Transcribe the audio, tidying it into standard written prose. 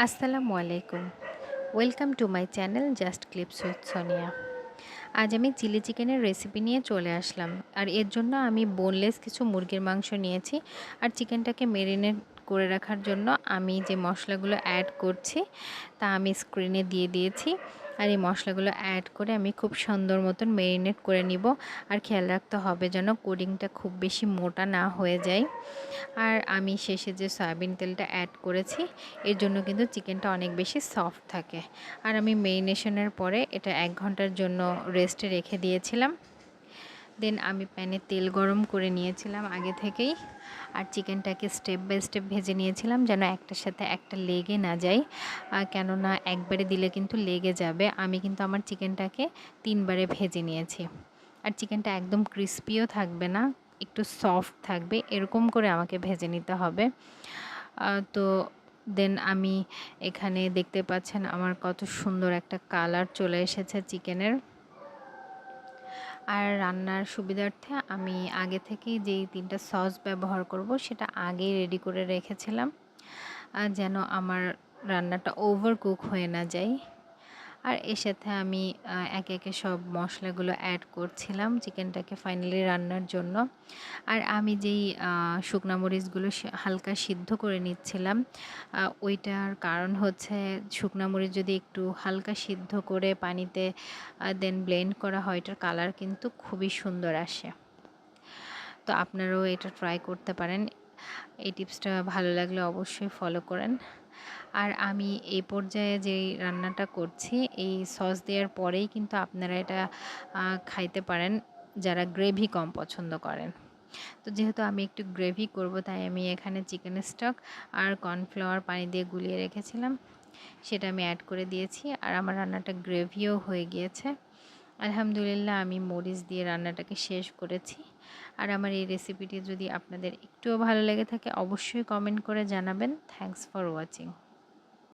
আসসালামু আলাইকুম। Welcome to my channel just clips with Sonia. আজ আমি চিলি চিকেনের রেসিপি নিয়ে চলে আসলাম। আর এর জন্য আমি বোনলেস কিছু মুরগির মাংস নিয়েছি। আর চিকেনটাকে মেরিনেট করে রাখার জন্য আমি যে মশলাগুলো অ্যাড করছি তা আমি স্ক্রিনে দিয়ে দিয়েছি। আর এই মশলাগুলো অ্যাড করে আমি খুব সুন্দর মতন মেরিনেট করে নিব। আর খেয়াল রাখতে হবে যেন কোটিংটা খুব বেশি মোটা না হয়ে যায়। আর আমি শেষে যে সয়াবিন তেলটা অ্যাড করেছি এর জন্য কিন্তু চিকেনটা অনেক বেশি সফট থাকে। আর আমি মেরিনেশনের পরে এটা 1 ঘন্টার জন্য রেস্টে রেখে দিয়েছিলাম। দেন আমি প্যানে তেল গরম করে নিয়েছিলাম আগে থেকেই। আর চিকেনটাকে স্টেপ বাই স্টেপ ভেজে নিয়েছিলাম যেন একটার সাথে একটা লেগে না যায়। কেননা একবারে দিলে কিন্তু লেগে যাবে। আমি কিন্তু আমার চিকেনটাকে 3 বারে ভেজে নিয়েছি। আর চিকেনটা একদম ক্রিস্পিও থাকবে না, একটু সফট থাকবে, এরকম করে আমাকে ভেজে নিতে হবে। তো দেন আমি এখানে দেখতে পাচ্ছেন আমার কত সুন্দর একটা কালার চলে এসেছে চিকেনের। আর রান্নার সুবিধার্থে আমি আগে থেকেই যেই 3টা সস ব্যবহার করব সেটা আগেই রেডি করে রেখেছিলাম, যেন আমার রান্নাটা ওভার কুক হয়ে না যায়। আর এর সাথে আমি একে একে সব মশলাগুলো অ্যাড করছিলাম চিকেনটাকে ফাইনালি রান্নার জন্য। আর আমি যেই শুকনা মরিচগুলো হালকা সিদ্ধ করে নিচ্ছিলাম, ওইটার কারণ হচ্ছে শুকনা মরিচ যদি একটু হালকা সিদ্ধ করে পানিতে দেন ব্লেন্ড করা হয় এটার কালার কিন্তু খুবই সুন্দর আসে। তো আপনারাও এটা ট্রাই করতে পারেন। এই টিপসটা ভালো লাগলে অবশ্যই ফলো করেন। আর আমি এই পর্যায়ে যেই রান্নাটা করছি এই সস দেওয়ার পরেই কিন্তু আপনারা এটা খাইতে পারেন যারা গ্রেভি কম পছন্দ করেন। তো যেহেতু আমি একটু গ্রেভি করব তাই আমি এখানে চিকেন স্টক আর কর্নফ্লাওয়ার পানি দিয়ে গুলিয়ে রেখেছিলাম সেটা আমি অ্যাড করে দিয়েছি। আর আমার রান্নাটা গ্রেভিও হয়ে গিয়েছে। আলহামদুলিল্লাহ আমি মরিচ দিয়ে রান্নাটাকে শেষ করেছি। আর আমার এই রেসিপিটি যদি আপনাদের একটুও ভালো লেগে থাকে অবশ্যই কমেন্ট করে জানাবেন। Thanks for watching.